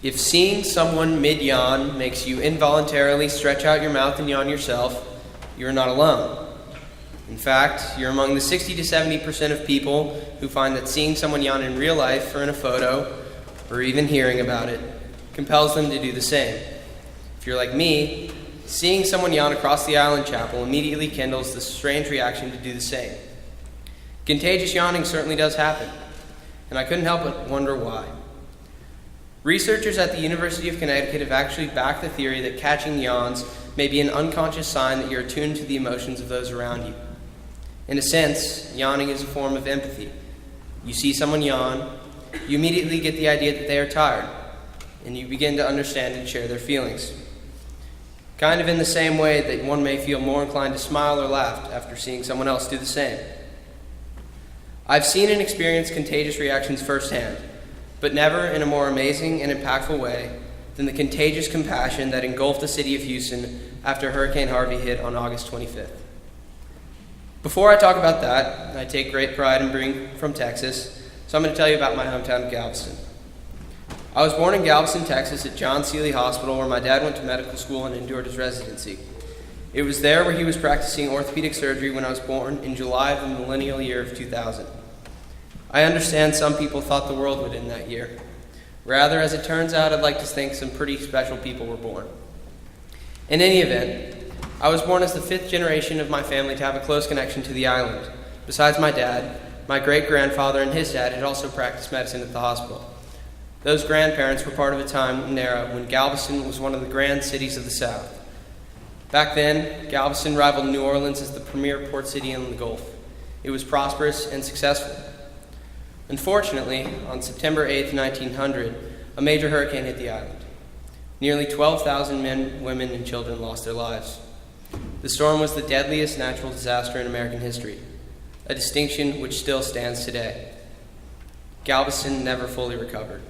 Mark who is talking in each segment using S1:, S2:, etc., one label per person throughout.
S1: If seeing someone mid-yawn makes you involuntarily stretch out your mouth and yawn yourself, you're not alone. In fact, you're among the 60 to 70% of people who find that seeing someone yawn in real life or in a photo, or even hearing about it, compels them to do the same. If you're like me, seeing someone yawn across the island chapel immediately kindles this strange reaction to do the same. Contagious yawning certainly does happen, and I couldn't help but wonder why. Researchers at the University of Connecticut have actually backed the theory that catching yawns may be an unconscious sign that you're attuned to the emotions of those around you. In a sense, yawning is a form of empathy. You see someone yawn, you immediately get the idea that they are tired, and you begin to understand and share their feelings. Kind of in the same way that one may feel more inclined to smile or laugh after seeing someone else do the same. I've seen and experienced contagious reactions firsthand, but never in a more amazing and impactful way than the contagious compassion that engulfed the city of Houston after Hurricane Harvey hit on August 25th. Before I talk about that, I take great pride in being from Texas, so I'm going to tell you about my hometown of Galveston. I was born in Galveston, Texas at John Seeley Hospital, where my dad went to medical school and endured his residency. It was there where he was practicing orthopedic surgery when I was born in July of the millennial year of 2000. I understand some people thought the world would end that year. Rather, as it turns out, I'd like to think some pretty special people were born. In any event, I was born as the fifth generation of my family to have a close connection to the island. Besides my dad, my great-grandfather and his dad had also practiced medicine at the hospital. Those grandparents were part of a time and era when Galveston was one of the grand cities of the South. Back then, Galveston rivaled New Orleans as the premier port city in the Gulf. It was prosperous and successful. Unfortunately, on September 8, 1900, a major hurricane hit the island. Nearly 12,000 men, women, and children lost their lives. The storm was the deadliest natural disaster in American history, a distinction which still stands today. Galveston never fully recovered.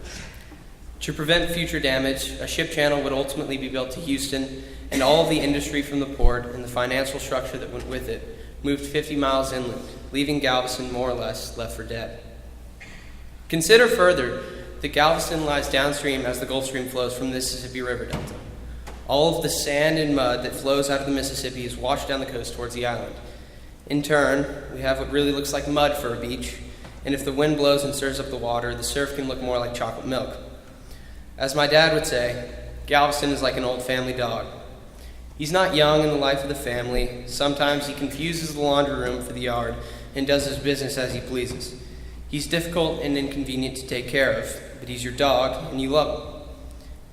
S1: To prevent future damage, a ship channel would ultimately be built to Houston, and all of the industry from the port and the financial structure that went with it moved 50 miles inland, leaving Galveston more or less left for dead. Consider further that Galveston lies downstream as the Gulf Stream flows from the Mississippi River Delta. All of the sand and mud that flows out of the Mississippi is washed down the coast towards the island. In turn, we have what really looks like mud for a beach, and if the wind blows and stirs up the water, the surf can look more like chocolate milk. As my dad would say, Galveston is like an old family dog. He's not young in the life of the family. Sometimes he confuses the laundry room for the yard and does his business as he pleases. He's difficult and inconvenient to take care of, but he's your dog, and you love him.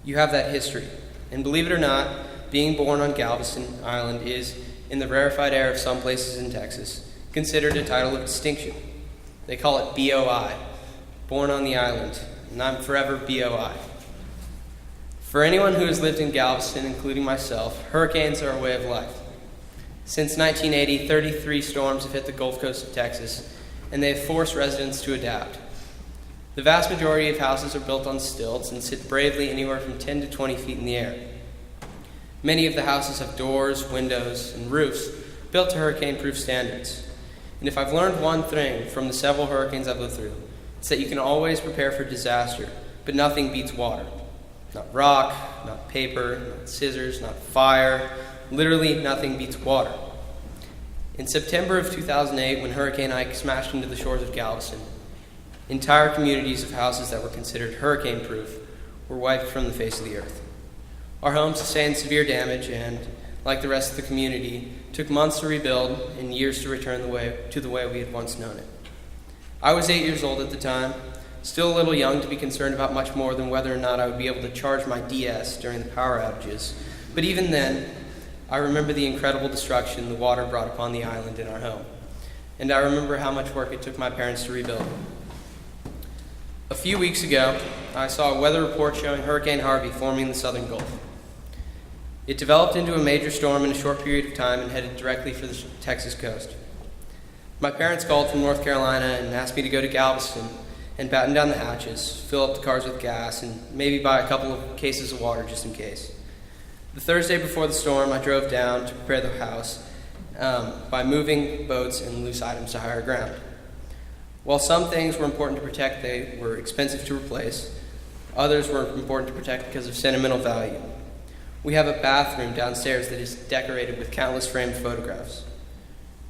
S1: You have that history. And believe it or not, being born on Galveston Island is, in the rarefied air of some places in Texas, considered a title of distinction. They call it BOI, born on the island, and I'm forever BOI. For anyone who has lived in Galveston, including myself, hurricanes are a way of life. Since 1980, 33 storms have hit the Gulf Coast of Texas, and they have forced residents to adapt. The vast majority of houses are built on stilts and sit bravely anywhere from 10 to 20 feet in the air. Many of the houses have doors, windows, and roofs built to hurricane-proof standards. And if I've learned one thing from the several hurricanes I've lived through, it's that you can always prepare for disaster, but nothing beats water. Not rock, not paper, not scissors, not fire. Literally nothing beats water. In September of 2008, when Hurricane Ike smashed into the shores of Galveston, entire communities of houses that were considered hurricane-proof were wiped from the face of the earth. Our homes sustained severe damage and, like the rest of the community, took months to rebuild and years to return to the way we had once known it. I was 8 years old at the time, still a little young to be concerned about much more than whether or not I would be able to charge my DS during the power outages. But even then, I remember the incredible destruction the water brought upon the island and our home. And I remember how much work it took my parents to rebuild. A few weeks ago, I saw a weather report showing Hurricane Harvey forming in the southern Gulf. It developed into a major storm in a short period of time and headed directly for the Texas coast. My parents called from North Carolina and asked me to go to Galveston and batten down the hatches, fill up the cars with gas, and maybe buy a couple of cases of water just in case. The Thursday before the storm, I drove down to prepare the house by moving boats and loose items to higher ground. While some things were important to protect, they were expensive to replace. Others were important to protect because of sentimental value. We have a bathroom downstairs that is decorated with countless framed photographs.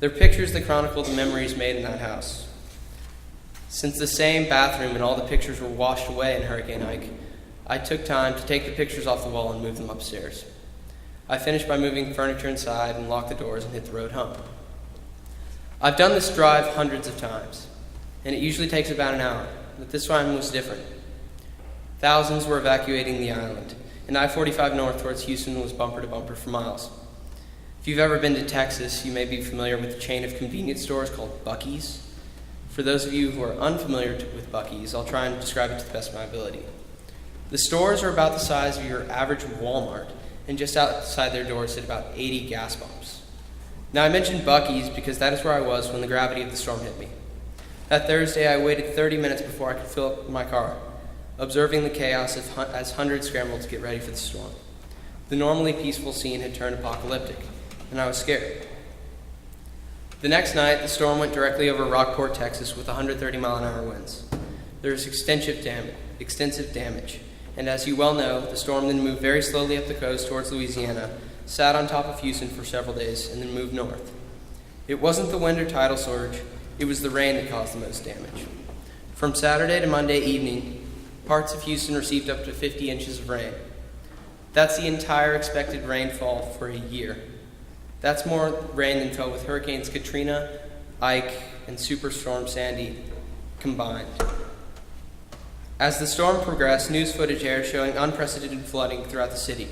S1: They're pictures that chronicle the memories made in that house. Since the same bathroom and all the pictures were washed away in Hurricane Ike, I took time to take the pictures off the wall and move them upstairs. I finished by moving furniture inside and locked the doors and hit the road home. I've done this drive hundreds of times, and it usually takes about an hour, but this time was different. Thousands were evacuating the island, and I-45 north towards Houston was bumper to bumper for miles. If you've ever been to Texas, you may be familiar with the chain of convenience stores called Buc-ee's. For those of you who are unfamiliar with Buc-ee's, I'll try and describe it to the best of my ability. The stores are about the size of your average Walmart, and just outside their doors sit about 80 gas pumps. Now, I mentioned Buc-ee's because that is where I was when the gravity of the storm hit me. That Thursday, I waited 30 minutes before I could fill up my car, observing the chaos as hundreds scrambled to get ready for the storm. The normally peaceful scene had turned apocalyptic, and I was scared. The next night, the storm went directly over Rockport, Texas, with 130-mile-an-hour winds. There was extensive damage, and as you well know, the storm then moved very slowly up the coast towards Louisiana, sat on top of Houston for several days, and then moved north. It wasn't the wind or tidal surge, it was the rain that caused the most damage. From Saturday to Monday evening, parts of Houston received up to 50 inches of rain. That's the entire expected rainfall for a year. That's more rain than fell with Hurricanes Katrina, Ike, and Superstorm Sandy combined. As the storm progressed, news footage aired showing unprecedented flooding throughout the city.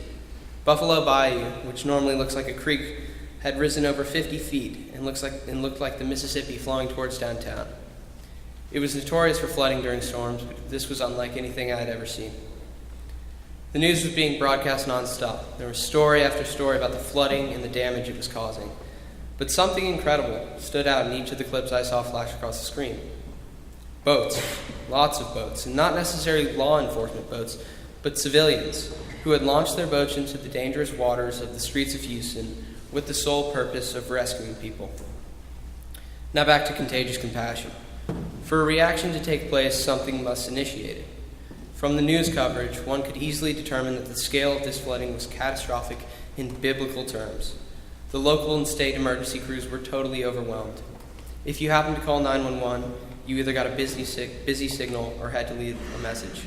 S1: Buffalo Bayou, which normally looks like a creek, had risen over 50 feet and looked like the Mississippi flowing towards downtown. It was notorious for flooding during storms, but this was unlike anything I had ever seen. The news was being broadcast nonstop. There was story after story about the flooding and the damage it was causing. But something incredible stood out in each of the clips I saw flash across the screen. Boats, lots of boats, and not necessarily law enforcement boats, but civilians who had launched their boats into the dangerous waters of the streets of Houston with the sole purpose of rescuing people. Now back to contagious compassion. For a reaction to take place, something must initiate it. From the news coverage, one could easily determine that the scale of this flooding was catastrophic in biblical terms. The local and state emergency crews were totally overwhelmed. If you happened to call 911, you either got a busy signal or had to leave a message.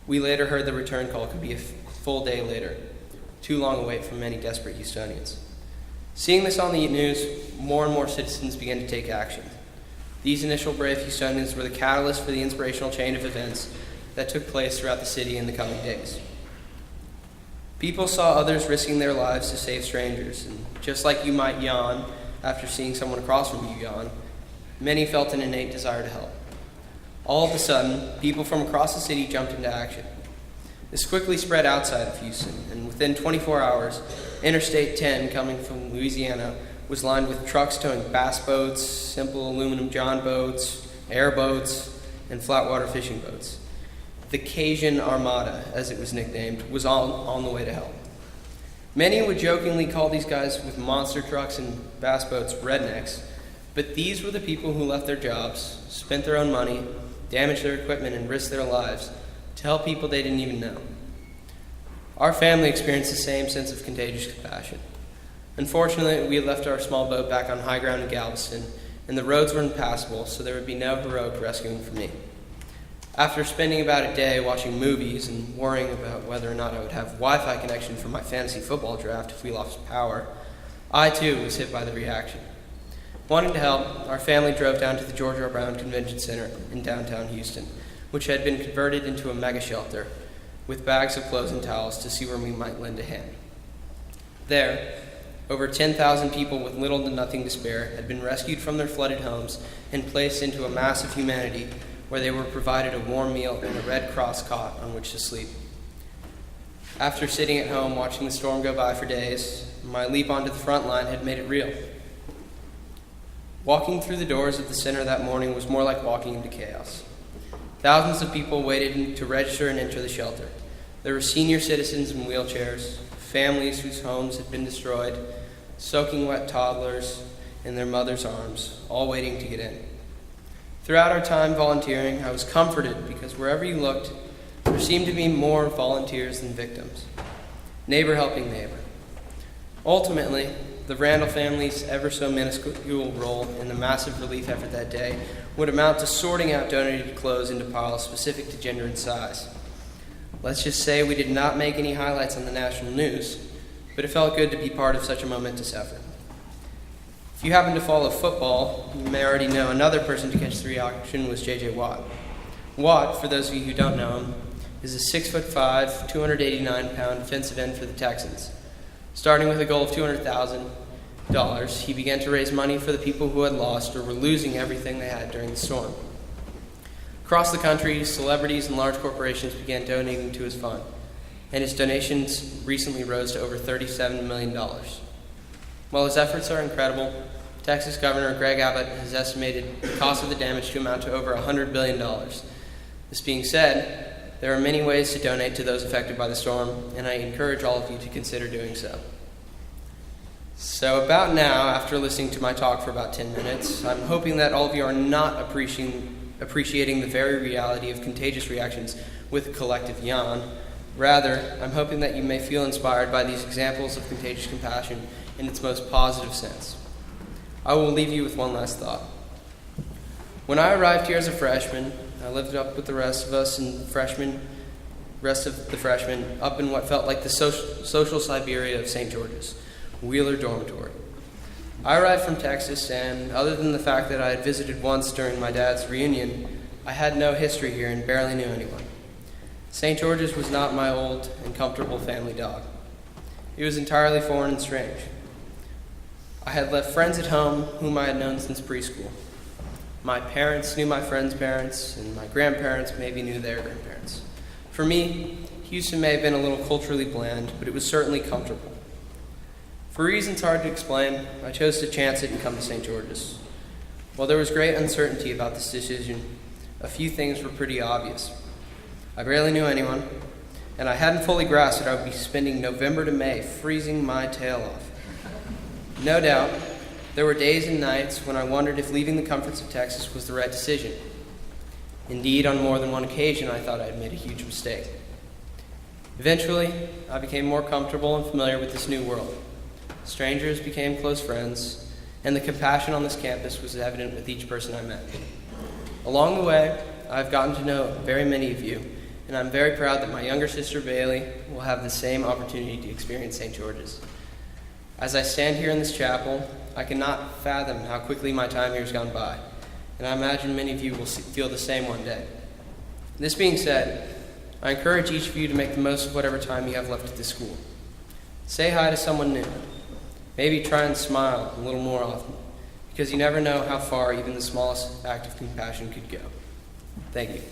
S1: We later heard the return call could be a full day later, too long a wait for many desperate Houstonians. Seeing this on the news, more and more citizens began to take action. These initial brave Houstonians were the catalyst for the inspirational chain of events that took place throughout the city in the coming days. People saw others risking their lives to save strangers, and just like you might yawn after seeing someone across from you yawn, many felt an innate desire to help. All of a sudden, people from across the city jumped into action. This quickly spread outside of Houston, and within 24 hours, Interstate 10 coming from Louisiana was lined with trucks towing bass boats, simple aluminum john boats, airboats, and flatwater fishing boats. The Cajun Armada, as it was nicknamed, was all on the way to help. Many would jokingly call these guys with monster trucks and bass boats rednecks, but these were the people who left their jobs, spent their own money, damaged their equipment, and risked their lives to help people they didn't even know. Our family experienced the same sense of contagious compassion. Unfortunately, we had left our small boat back on high ground in Galveston, and the roads were impassable, so there would be no heroic rescuing for me. After spending about a day watching movies and worrying about whether or not I would have Wi-Fi connection for my fantasy football draft if we lost power, I too was hit by the reaction. Wanting to help, our family drove down to the George R. Brown Convention Center in downtown Houston, which had been converted into a mega shelter with bags of clothes and towels to see where we might lend a hand. There, over 10,000 people with little to nothing to spare had been rescued from their flooded homes and placed into a mass of humanity where they were provided a warm meal and a Red Cross cot on which to sleep. After sitting at home watching the storm go by for days, my leap onto the front line had made it real. Walking through the doors of the center that morning was more like walking into chaos. Thousands of people waited to register and enter the shelter. There were senior citizens in wheelchairs, families whose homes had been destroyed, soaking wet toddlers in their mother's arms, all waiting to get in. Throughout our time volunteering, I was comforted because wherever you looked, There seemed to be more volunteers than victims. Neighbor helping neighbor. Ultimately, the Randall family's ever so minuscule role in the massive relief effort that day would amount to sorting out donated clothes into piles specific to gender and size. Let's just say we did not make any highlights on the national news, but it felt good to be part of such a momentous effort. If you happen to follow football, you may already know another person to catch the reaction was J.J. Watt. Watt, for those of you who don't know him, is a 6'5", 289-pound defensive end for the Texans. Starting with a goal of $200,000, he began to raise money for the people who had lost or were losing everything they had during the storm. Across the country, celebrities and large corporations began donating to his fund, and his donations recently rose to over $37 million. While his efforts are incredible, Texas Governor Greg Abbott has estimated the cost of the damage to amount to over $100 billion. This being said, there are many ways to donate to those affected by the storm, and I encourage all of you to consider doing so. So about now, after listening to my talk for about 10 minutes, I'm hoping that all of you are not appreciating the very reality of contagious reactions with a collective yawn. Rather, I'm hoping that you may feel inspired by these examples of contagious compassion in its most positive sense. I will leave you with one last thought. When I arrived here as a freshman, I lived up with the rest of the freshmen up in what felt like the social Siberia of St. George's, Wheeler Dormitory. I arrived from Texas, and other than the fact that I had visited once during my dad's reunion, I had no history here and barely knew anyone. St. George's was not my old and comfortable family dog. It was entirely foreign and strange. I had left friends at home whom I had known since preschool. My parents knew my friends' parents, and my grandparents maybe knew their grandparents. For me, Houston may have been a little culturally bland, but it was certainly comfortable. For reasons hard to explain, I chose to chance it and come to St. George's. While there was great uncertainty about this decision, a few things were pretty obvious. I barely knew anyone, and I hadn't fully grasped that I would be spending November to May freezing my tail off. No doubt, there were days and nights when I wondered if leaving the comforts of Texas was the right decision. Indeed, on more than one occasion, I thought I had made a huge mistake. Eventually, I became more comfortable and familiar with this new world. Strangers became close friends, and the compassion on this campus was evident with each person I met. Along the way, I've gotten to know very many of you, and I'm very proud that my younger sister Bailey will have the same opportunity to experience St. George's. As I stand here in this chapel, I cannot fathom how quickly my time here has gone by, and I imagine many of you will feel the same one day. This being said, I encourage each of you to make the most of whatever time you have left at this school. Say hi to someone new. Maybe try and smile a little more often, because you never know how far even the smallest act of compassion could go. Thank you.